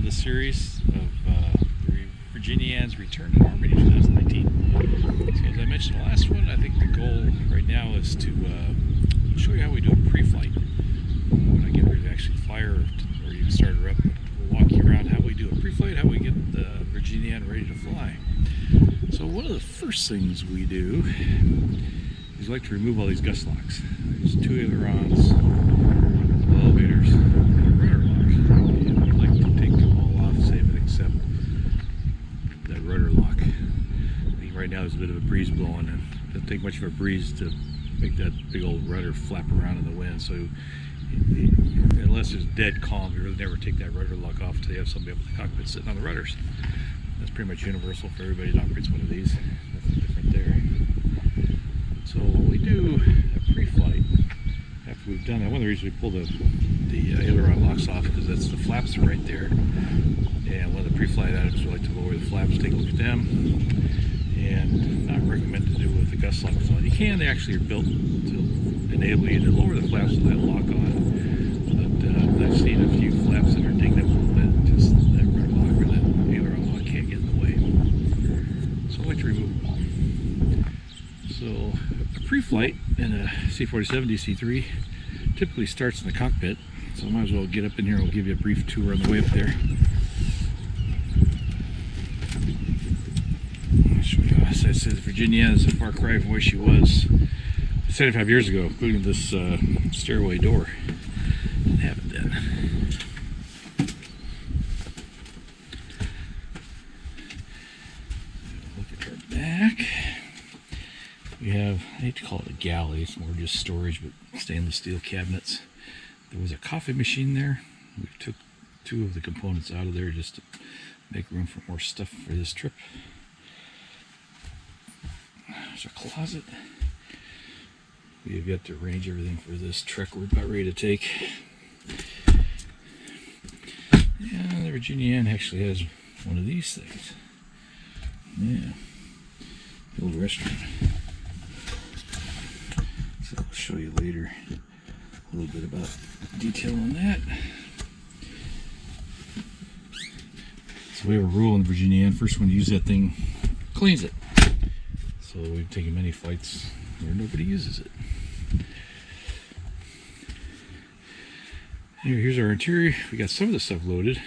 the series of the Virginian's return to Normandy 2019. So as I mentioned in the last one, I think the goal right now is to show you how we do a pre-flight. When I get ready to actually fly her or even start her up, we'll walk you around how we do a pre-flight, how we get the Virginian ready to fly. So one of the first things we do is we like to remove all these gust locks. There's 2 ailerons, elevators, and a rudder lock. And we like to take them all off, save it except that rudder lock. I think right now there's a bit of a breeze blowing, and it doesn't take much of a breeze to make that big old rudder flap around in the wind. So unless it's dead calm, you really never take that rudder lock off until you have somebody up in the cockpit sitting on the rudders. That's pretty much universal for everybody that operates one of these. Nothing different there. So we do a pre-flight after we've done that. One of the reasons we pull the aileron locks off because that's the flaps are right there. And one of the pre-flight items we like to lower the flaps, take a look at them, and not recommend to do with the gust locks on. You can, they actually are built to enable you to lower the flaps with that lock on. But I've seen a few flaps that are dinged up a little bit, just that rudder lock or that aileron lock can't get in the way. So I like to remove them. So a pre-flight in a C-47 DC-3 typically starts in the cockpit. So I might as well get up in here and we'll give you a brief tour on the way up there. I'll show you, as I said, Virginia is a far cry from where she was 75 years ago, including this stairway door. Didn't have it then. Look at her back. We have, I hate to call it a galley, it's more just storage, but stainless steel cabinets. There was a coffee machine there. We took 2 of the components out of there just to make room for more stuff for this trip. There's a closet. We have yet to arrange everything for this trek we're about ready to take. Yeah, the Virginian actually has one of these things. Yeah, the old restaurant. So I'll show you later a little bit about detail on that. So we have a rule in Virginia, first one to use that thing cleans it. So we've taken many flights where nobody uses it. Here's our interior. We got some of the stuff loaded.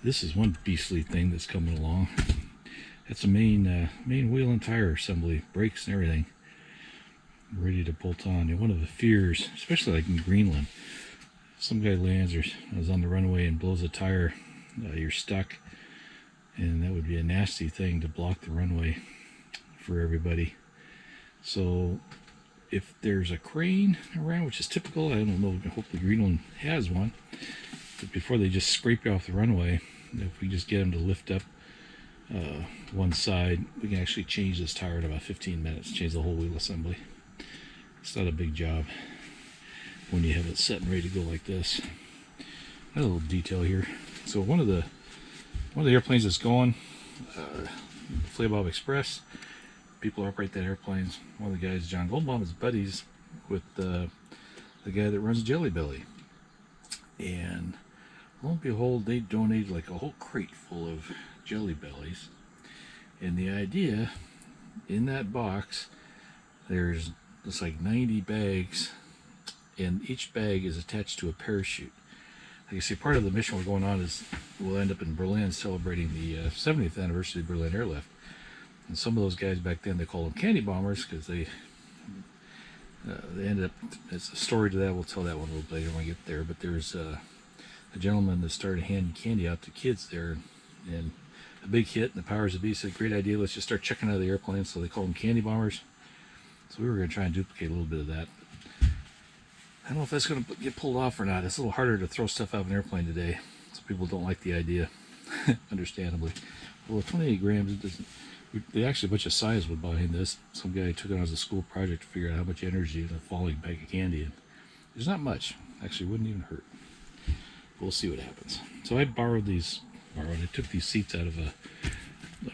This is one beastly thing that's coming along. That's a main wheel and tire assembly, brakes and everything, ready to bolt on. And one of the fears, especially like in Greenland, some guy lands or is on the runway and blows a tire, you're stuck, and that would be a nasty thing to block the runway for everybody. So if there's a crane around, which is typical, I don't know, hopefully Greenland has one, but before they just scrape you off the runway, if we just get them to lift up one side, we can actually change this tire in about 15 minutes, change the whole wheel assembly. It's not a big job when you have it set and ready to go like this. Another little detail here. So one of the airplanes that's going, Flaybob Express, people operate that airplane. One of the guys, John Goldbaum, is buddies with the guy that runs Jelly Belly. And lo and behold, they donated like a whole crate full of Jelly Bellies. And the idea, in that box, there's like 90 bags, and each bag is attached to a parachute. Like I say, part of the mission we're going on is we'll end up in Berlin celebrating the 70th anniversary of the Berlin Airlift. And some of those guys back then, they call them candy bombers because they ended up, it's a story to that, we'll tell that one a little later when we get there. But there's a gentleman that started handing candy out to kids there, and a big hit, and the powers that be said, great idea, let's just start checking out of the airplane. So they call them candy bombers. So we were going to try and duplicate a little bit of that. I don't know if that's going to get pulled off or not. It's a little harder to throw stuff out of an airplane today, so people don't like the idea, understandably. Well, 28 grams, it doesn't. They actually a bunch of science was behind this. Some guy took it on as a school project to figure out how much energy in a falling bag of candy. And there's not much. Actually, it wouldn't even hurt. We'll see what happens. So I I took these seats out of an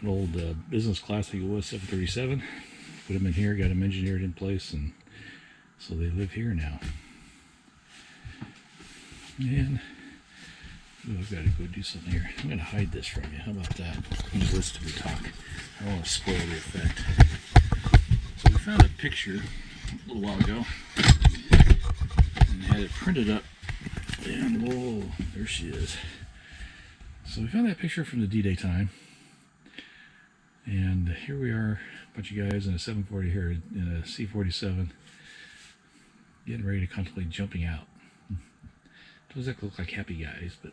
old business class, I think it was 737. Put them in here, got them engineered in place, and so they live here now. And Oh, I've got to go do something here. I'm going to hide this from you. How about that? I'll just listen to me talk. I don't want to spoil the effect. So we found a picture a little while ago and had it printed up. And whoa, there she is. So we found that picture from the D-Day time. And here we are, a bunch of guys in a 740 here, in a C-47, getting ready to contemplate jumping out. Doesn't look like happy guys, but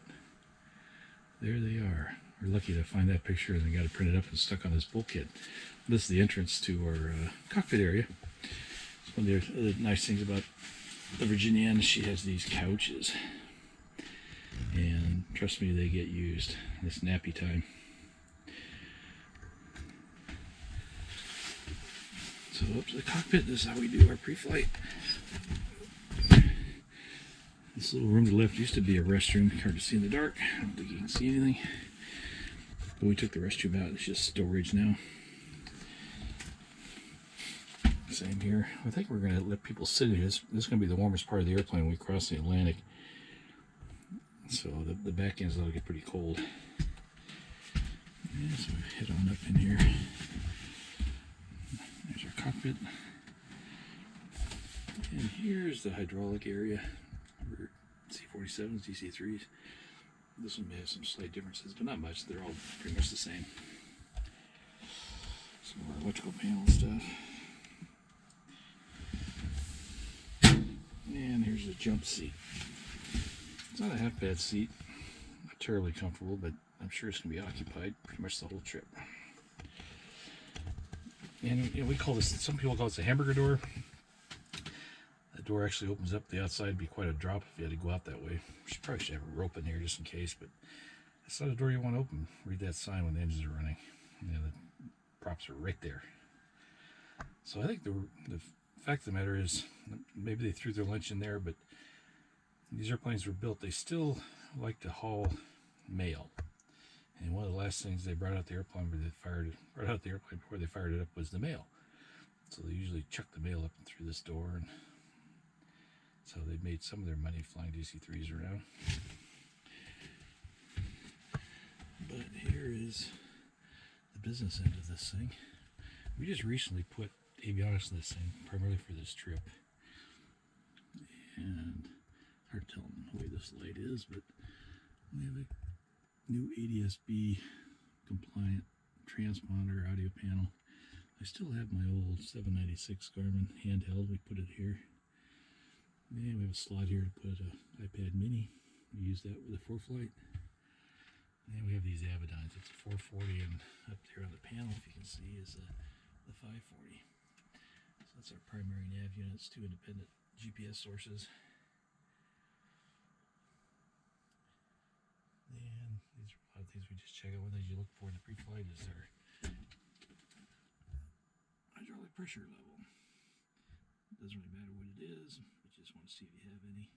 there they are. We're lucky to find that picture and they got it printed up and stuck on this bulkhead. This is the entrance to our cockpit area. It's one of the other nice things about the Virginian. She has these couches, and trust me, they get used. It's nappy time. So up to the cockpit, this is how we do our pre-flight. This little room to the left used to be a restroom. Hard to see in the dark. I don't think you can see anything. But we took the restroom out. It's just storage now. Same here. I think we're going to let people sit in here. This is going to be the warmest part of the airplane when we cross the Atlantic. So the back ends will get pretty cold. Yeah, so we head on up in here. There's our cockpit. And here's the hydraulic area. C-47s, DC-3s. This one may have some slight differences, but not much. They're all pretty much the same. Some more electrical panel stuff. And here's the jump seat. It's not a half bad seat. Not terribly comfortable, but I'm sure it's going to be occupied pretty much the whole trip. And you know, we call this, some people call this a hamburger door. The door actually opens up the outside. It'd be quite a drop if you had to go out that way. Probably should have a rope in here just in case, but that's not a door you want to open. Read that sign when the engines are running. You know, the props are right there. So I think the fact of the matter is, maybe they threw their lunch in there, but these airplanes were built, they still like to haul mail. And one of the last things they brought out the airplane before they fired it up was the mail. So they usually chuck the mail up and through this door, and so they made some of their money flying DC-3s around. But here is the business end of this thing. We just recently put avionics in this thing, primarily for this trip. And it's hard to tell the way this light is, but we have a new ADS-B compliant transponder audio panel. I still have my old 796 Garmin handheld. We put it here. And we have a slot here to put an iPad mini. We use that with a 4-flight. And we have these Avidynes. It's a 440, and up there on the panel, if you can see, is the 540. So that's our primary nav units, 2 independent GPS sources. And these are a lot of things we just check out. One thing you look for in the pre-flight is our hydraulic pressure level. It doesn't really matter what it is. We just want to see if you have any.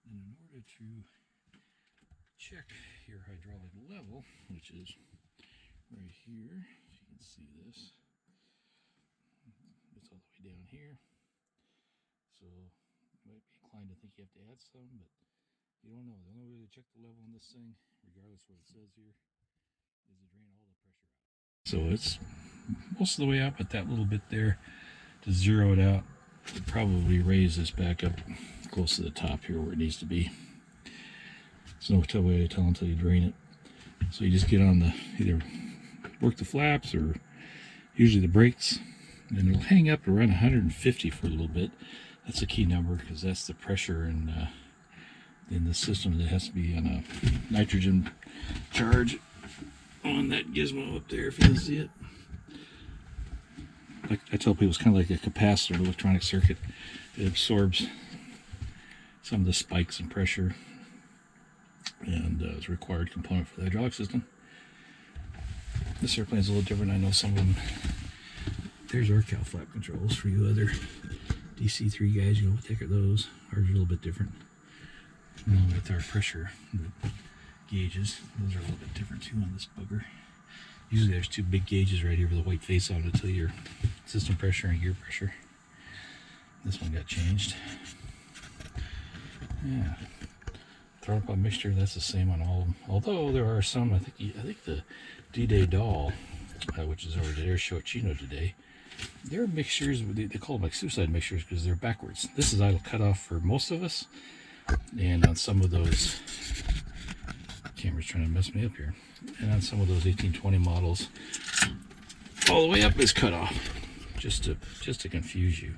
And in order to check your hydraulic level, which is right here, if you can see this, it's all the way down here. So you might be inclined to think you have to add some, but you don't know. The only way to check the level on this thing, regardless of what it says here, is to drain all the pressure out. So it's most of the way up, but that little bit there, to zero it out, would probably raise this back up close to the top here where it needs to be. There's no way to tell until you drain it. So you just get on the, either work the flaps or usually the brakes, and it'll hang up around 150 for a little bit. That's a key number because that's the pressure in the system that has to be on a nitrogen charge on that gizmo up there, if you can see it. Like I tell people, it's kind of like a capacitor, an electronic circuit. It absorbs some of the spikes in pressure, and is a required component for the hydraulic system. This airplane's a little different. I know some of them. There's our cow flap controls for you other DC-3 guys. You know what the heck are those? Ours are a little bit different. Along with our pressure gauges, those are a little bit different too on this bugger. Usually there's 2 big gauges right here with a white face on it to tell your system pressure and gear pressure. This one got changed. Yeah. thrown up on mixture. That's the same on all of them. Although there are some, I think the D-Day doll, which is over at Air Show Chino today, their mixtures, they call them like suicide mixtures because they're backwards. This is idle cutoff for most of us, and on some of those, camera's trying to mess me up here, and on some of those 1820 models, all the way up is cutoff, just to confuse you.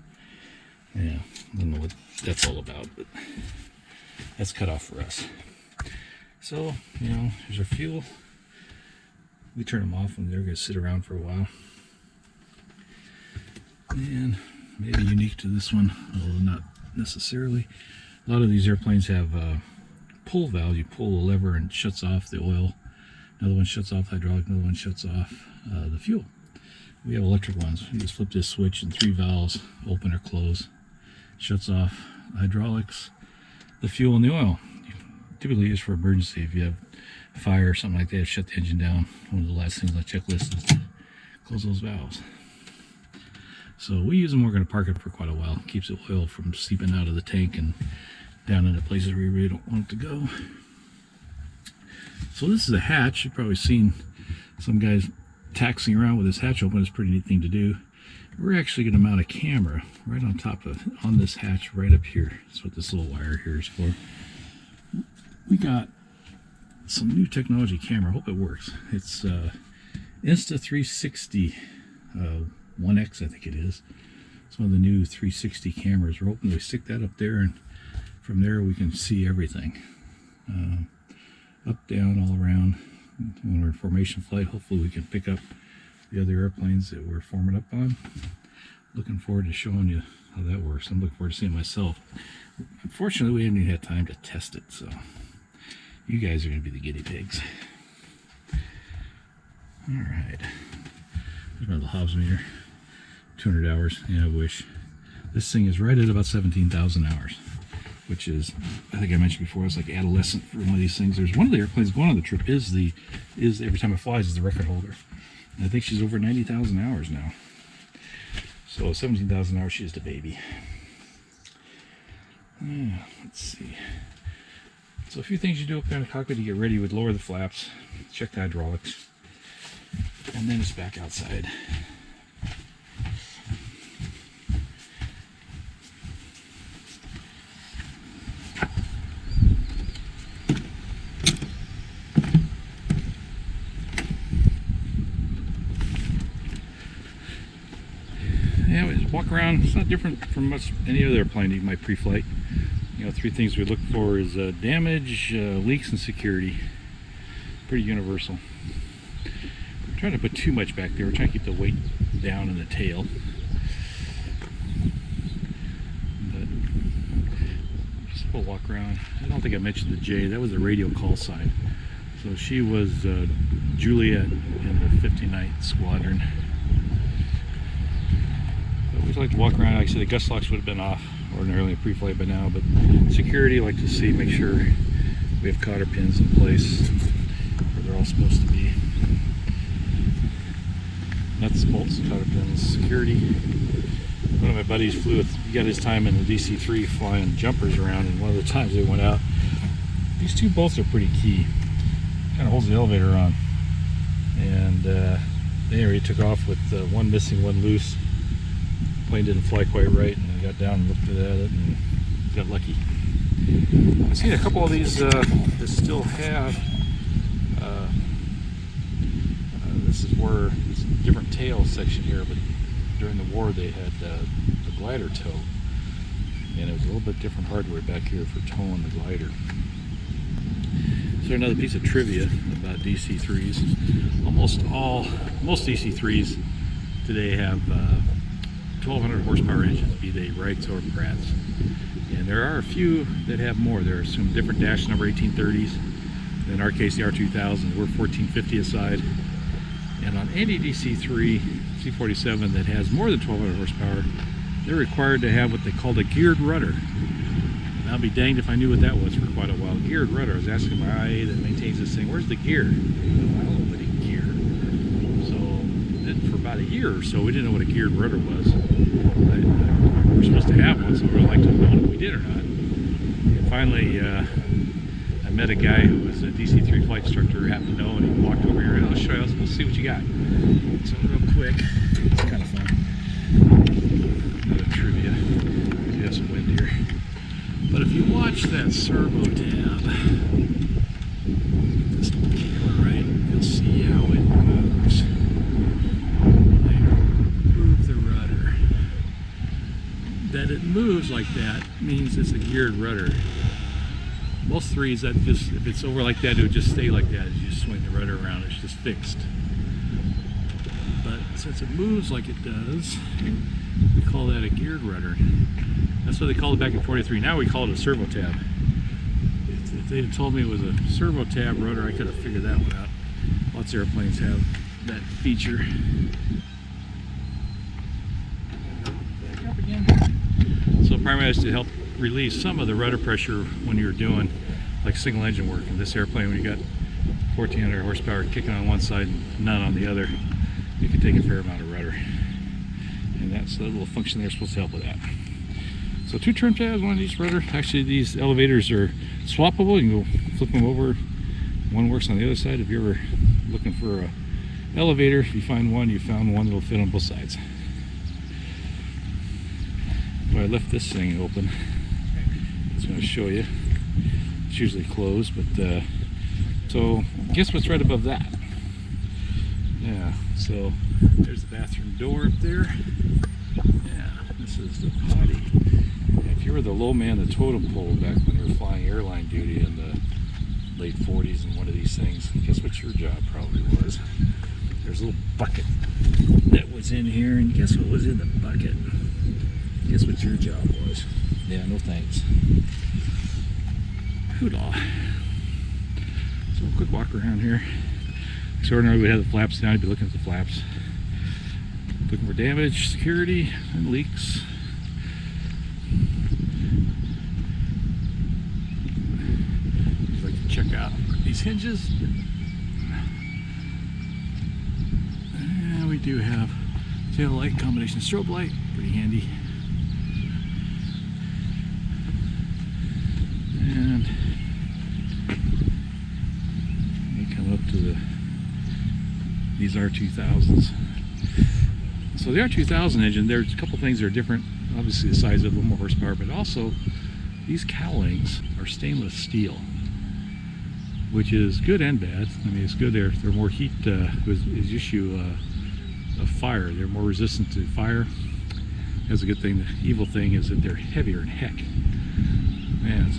Yeah, I don't know what that's all about, but that's cutoff for us. So, you know, here's our fuel. We turn them off and they're going to sit around for a while. And maybe unique to this one, although not necessarily. A lot of these airplanes have pull valve. You pull the lever and it shuts off the oil. Another one shuts off hydraulic. Another one shuts off the fuel. We have electric ones. You just flip this switch and 3 valves open or close. Shuts off hydraulics, the fuel, and the oil. Typically used for emergency. If you have fire or something like that, shut the engine down. One of the last things on the checklist is to close those valves. So we use them. We're going to park it for quite a while. Keeps the oil from seeping out of the tank and down into places where you really don't want it to go. So this is a hatch. You've probably seen some guys taxiing around with this hatch open. It's a pretty neat thing to do. We're actually going to mount a camera right on top of, on this hatch right up here. That's what this little wire here is for. We got some new technology camera. I hope it works. It's Insta360 1X, I think it is. It's one of the new 360 cameras. We're hoping to stick that up there, and from there we can see everything. Up, down, all around. When we're in formation flight, hopefully we can pick up the other airplanes that we're forming up on. Looking forward to showing you how that works. I'm looking forward to seeing it myself. Unfortunately, we haven't even had time to test it, so you guys are going to be the guinea pigs. All right. There's my little Hobbs meter. 200 hours. Yeah, I wish. This thing is right at about 17,000 hours, which is, I think I mentioned before, it's like adolescent for one of these things. There's one of the airplanes going on the trip is every time it flies is the record holder. And I think she's over 90,000 hours now. So 17,000 hours, she's the baby. Yeah, let's see. So a few things you do up there in the cockpit to get ready. You would lower the flaps, check the hydraulics, and then it's back outside. Yeah, we just walk around. It's not different from much any other airplane you might pre-flight. You know, 3 things we look for is damage, leaks, and security. Pretty universal. We're trying to put too much back there. We're trying to keep the weight down in the tail. But just a little walk around. I don't think I mentioned the J. That was the radio call sign. So she was Juliet in the 59th Squadron. We'd like to walk around. Like I said, the gust locks would have been off ordinarily in pre-flight by now, but security, I like to see, make sure we have cotter pins in place where they're all supposed to be. Nuts, bolts, cotter pins, security. One of my buddies he got his time in the DC-3 flying jumpers around, and one of the times they went out, these 2 bolts are pretty key. Kind of holds the elevator on. And there he took off with one missing, one loose. Plane didn't fly quite right, and I got down and looked at it and got lucky. I've seen a couple of these that still have this is where it's a different tail section here, but during the war they had the glider tow, and it was a little bit different hardware back here for towing the glider. So another piece of trivia about DC-3s. Most DC-3s today have 1,200 horsepower engines, be they Wrights or Pratts. And there are a few that have more. There are some different dash number 1830s. In our case, the R2000, we're 1450 aside. And on any DC-3 C-47 that has more than 1,200 horsepower, they're required to have what they call a geared rudder. And I'll be danged if I knew what that was for quite a while. Geared rudder. I was asking my IA that maintains this thing, where's the gear? I don't know what a gear. For about a year or so, we didn't know what a geared rudder was. We're supposed to have one, so we would like to know if we did or not. And finally, I met a guy who was a DC-3 flight instructor, happened to know, and he walked over here and I'll show you, let's see what you got. So real quick, it's kind of fun. Another trivia. We have some wind here. But if you watch that servo tab, this little camera right, you'll see how it moves. I move the rudder. That it moves like that means it's a geared rudder. Most threes, that just, if it's over like that, it would just stay like that as you swing the rudder around. It's just fixed. But since it moves like it does, we call that a geared rudder. That's what they called it back in 43. Now we call it a servo tab. If they had told me it was a servo tab rudder, I could have figured that one out. Lots of airplanes have that feature. Back up again. So primarily it's to help release some of the rudder pressure when you're doing like single engine work. In this airplane, when you got 1400 horsepower kicking on one side and none on the other, you can take a fair amount of rudder. And that's the little function there supposed to help with that. So 2 trim tabs, one on each rudder. Actually, these elevators are swappable. You can go flip them over. One works on the other side. If you're ever looking for an elevator, if you find one, you found one that'll fit on both sides. If I lift this thing open, it's going to show you. It's usually closed, but so guess what's right above that? Yeah, so there's the bathroom door up there. Yeah, this is the potty. If you were the low man, the totem pole back when you were flying airline duty in the late 40s in one of these things, guess what your job probably was? There's a little bucket that was in here, and guess what was in the bucket? Guess what your job was? Yeah, no thanks. Hoodlah. So a quick walk around here. So ordinarily we'd have the flaps down, you'd be looking at the flaps. Looking for damage, security, and leaks. Just like to check out these hinges. And we do have tail light, combination strobe light, pretty handy. And we come up to these R2000s. So the R2000 engine, there's a couple things that are different. Obviously the size of a little more horsepower, but also these cowlings are stainless steel, which is good and bad. I mean, it's good. They're more heat is issue of fire. They're more resistant to fire. That's a good thing. The evil thing is that they're heavier than heck. Man,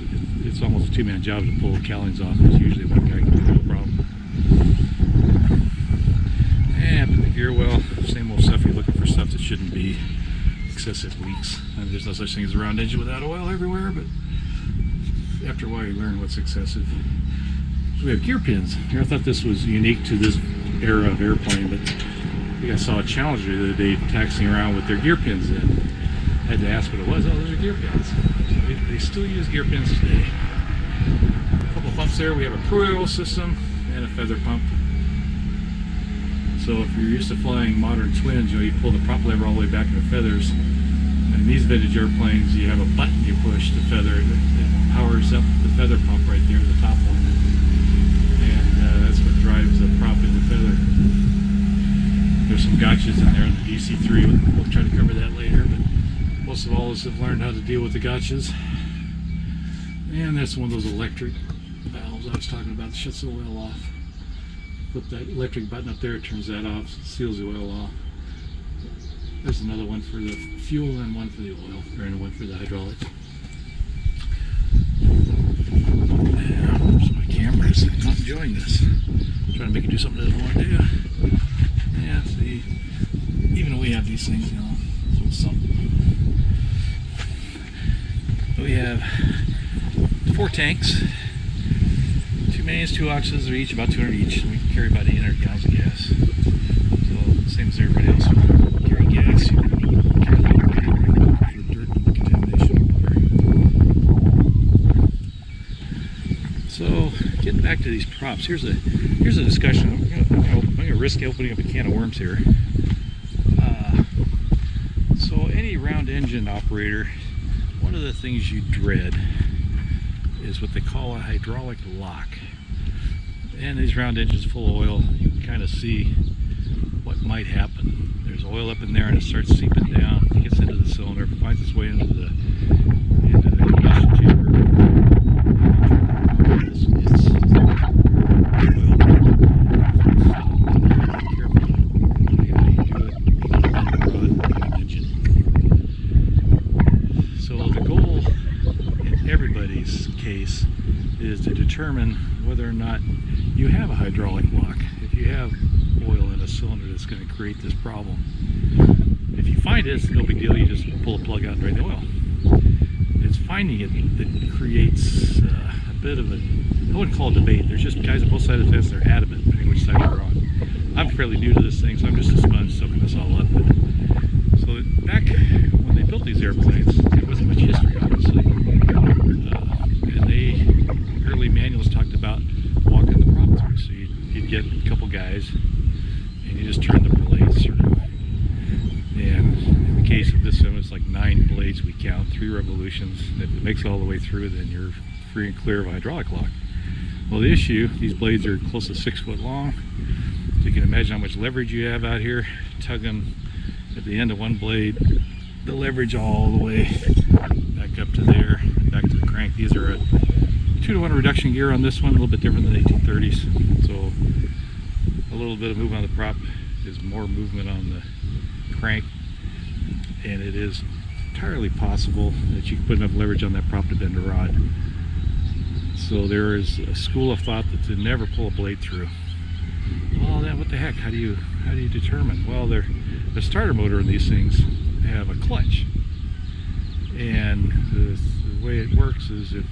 it's almost a two-man job to pull cowlings off. It's usually one guy can do no problem. And the gear well, same old stuff. You're looking for stuff that shouldn't be excessive leaks. I mean, there's no such thing as a round engine without oil everywhere, but after a while you learn what's excessive. So we have gear pins. Here, I thought this was unique to this era of airplane, but I think I saw a Challenger the other day taxiing around with their gear pins in. I had to ask what it was. Oh, those are gear pins. They still use gear pins today. A couple pumps there. We have a Pro system and a feather pump. So if you're used to flying modern twins, you pull the prop lever all the way back to the feathers. And in these vintage airplanes, you have a button you push to feather. It powers up the feather pump right there, the top one. And that's what drives the prop in the feather. There's some gotchas in there on the DC-3. We'll try to cover that later, but most of all of us have learned how to deal with the gotchas. And that's one of those electric valves I was talking about that shuts the oil off. Flip that electric button up there, it turns that off, seals the oil off. There's another one for the fuel and one for the oil, and one for the hydraulics. Oops, my camera's not enjoying this. I'm trying to make it do something it doesn't want to do. Yeah, see, even though we have these things, you know, it's something. We have 4 tanks, 2 mains, 2 auxes, they're each about 200 each. We can carry about 800 gallons of gas. So same as everybody else. We carry gas, you can carry a little bit for dirt contamination. So getting back to these props, here's a discussion. I'm gonna risk opening up a can of worms here. So any round engine operator, one of the things you dread is what they call a hydraulic lock. And these round engines full of oil, you can kind of see what might happen. There's oil up in there and it starts seeping down. It gets into the cylinder, finds its way into the combustion chamber. It's oil. Be careful how you do it on the engine. So the goal in everybody's case is to determine whether or not you have a hydraulic lock. If you have oil in a cylinder that's going to create this problem. If you find it, it's no big deal. You just pull the plug out and drain the oil. It's finding it that creates a bit of a, I wouldn't call it debate. There's just guys on both sides of the fence that are adamant depending which side you're on. I'm fairly new to this thing, so I'm just a sponge soaking this all up. So back when they built these airplanes, there wasn't much history, obviously. And they, early manuals talked about walking the prop through. So you'd get a couple guys and you just turn the blades through. And in the case of this one, it's like 9 blades we count, 3 revolutions. If it makes it all the way through, then you're free and clear of a hydraulic lock. Well, the issue, these blades are close to 6 foot long. So you can imagine how much leverage you have out here. Tug them at the end of one blade, the leverage all the way back up to there, back to the crank. These are a 2-to-1 reduction gear on this one, a little bit different than the 1830s. So a little bit of movement on the prop is more movement on the crank, and it is entirely possible that you can put enough leverage on that prop to bend a rod. So there is a school of thought that to never pull a blade through. Well, then what the heck? How do you determine? Well, the starter motor in these things have a clutch, and the way it works is if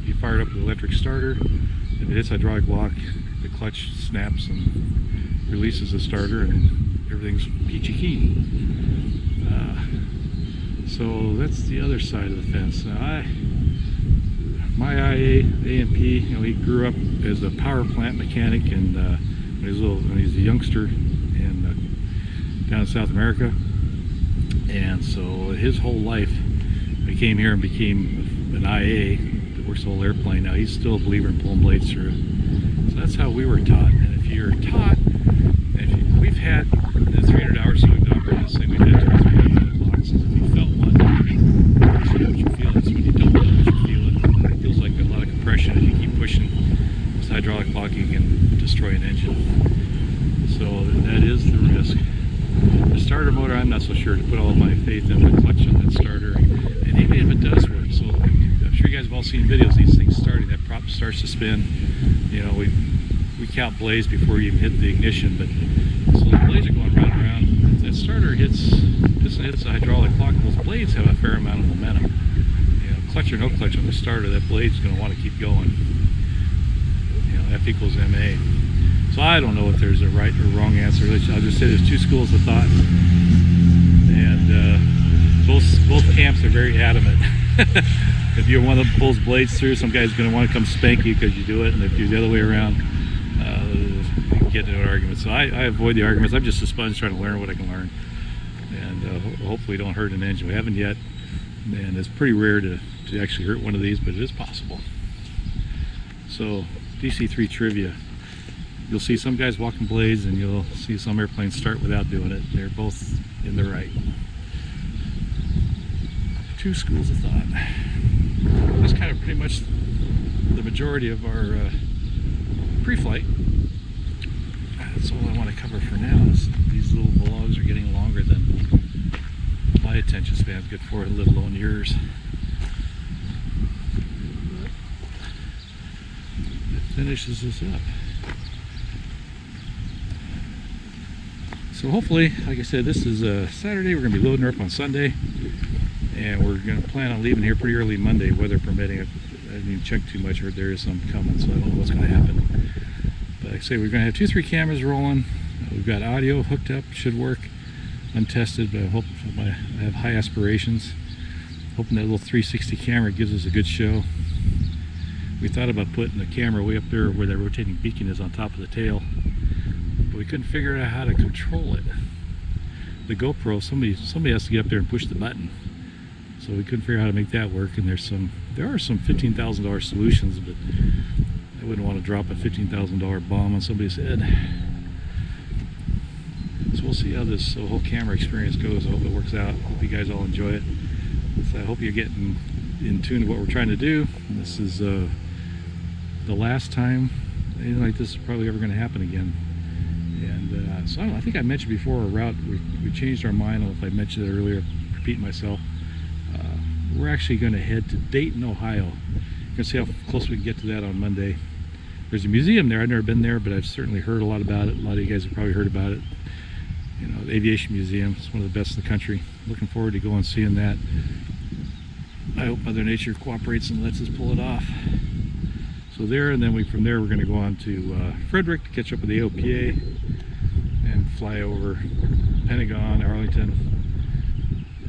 you fire it up with an electric starter, if it hits hydraulic lock, the clutch snaps and releases the starter, and everything's peachy keen. So that's the other side of the fence. Now, my A&P, he grew up as a power plant mechanic, and when he's a youngster down in South America, and so his whole life he came here and became an IA that works the whole airplane. Now he's still a believer in pulling blades through. So that's how we were taught. And if you're taught, we've had the 300 hours so we've operated this thing, we've had 2 or 3 hydraulic locks. If you felt one, you know what you feel. So when you don't know what you feel, it feels like a lot of compression. If you keep pushing this hydraulic lock, you can destroy an engine. So that is the risk. The starter motor, I'm not so sure to put all of my faith in the clutch on that starter. And even if it does work, so I'm sure you guys have all seen videos of these things starting, that prop starts to spin. You know, we count blades before you even hit the ignition, but so the blades are going round and round. If that starter piston hits the hydraulic lock, those blades have a fair amount of momentum. You know, clutch or no clutch on the starter, that blade's going to want to keep going. You know, F equals MA. So I don't know if there's a right or wrong answer. I'll just say there's 2 schools of thought, and both camps are very adamant. If you're one that pulls blades through, some guy's going to want to come spank you because you do it, and if you're the other way around, you can get into an argument. So I avoid the arguments. I'm just a sponge trying to learn what I can learn, and hopefully don't hurt an engine. We haven't yet, and it's pretty rare to actually hurt one of these, but it is possible. So DC-3 trivia. You'll see some guys walking blades, and you'll see some airplanes start without doing it. They're both in the right. 2 schools of thought. That's kind of pretty much the majority of our pre-flight. That's all I want to cover for now. These little vlogs are getting longer than my attention span's good for, let alone yours. It finishes this up. So hopefully, like I said, this is Saturday. We're going to be loading her up on Sunday, and we're going to plan on leaving here pretty early Monday, weather permitting. I didn't even check too much. Heard there is some coming, so I don't know what's going to happen. But like I say, we're going to have 2 or 3 cameras rolling. We've got audio hooked up, should work, untested, but I hope I have high aspirations. Hoping that little 360 camera gives us a good show. We thought about putting the camera way up there where that rotating beacon is on top of the tail, but we couldn't figure out how to control it. The GoPro, somebody has to get up there and push the button. So we couldn't figure out how to make that work, and there are some $15,000 solutions, but I wouldn't want to drop a $15,000 bomb on somebody's head. So we'll see how this whole camera experience goes. I hope it works out. Hope you guys all enjoy it. So I hope you're getting in tune to what we're trying to do. This is the last time anything like this is probably ever going to happen again. And so I think I mentioned before our route, we changed our mind. I don't know if I mentioned it earlier, repeating myself. We're actually going to head to Dayton, Ohio. You're going to see how close we can get to that on Monday. There's a museum there. I've never been there, but I've certainly heard a lot about it. A lot of you guys have probably heard about it. You know, the Aviation Museum. It's one of the best in the country. Looking forward to going and seeing that. I hope Mother Nature cooperates and lets us pull it off. So there, and then from there we're going to go on to Frederick to catch up with the AOPA and fly over Pentagon, Arlington.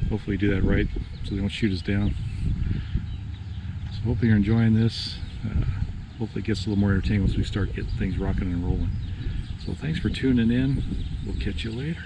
Hopefully do that right so they don't shoot us down. So hopefully you're enjoying this. Hopefully it gets a little more entertaining once we start getting things rocking and rolling. So thanks for tuning in. We'll catch you later.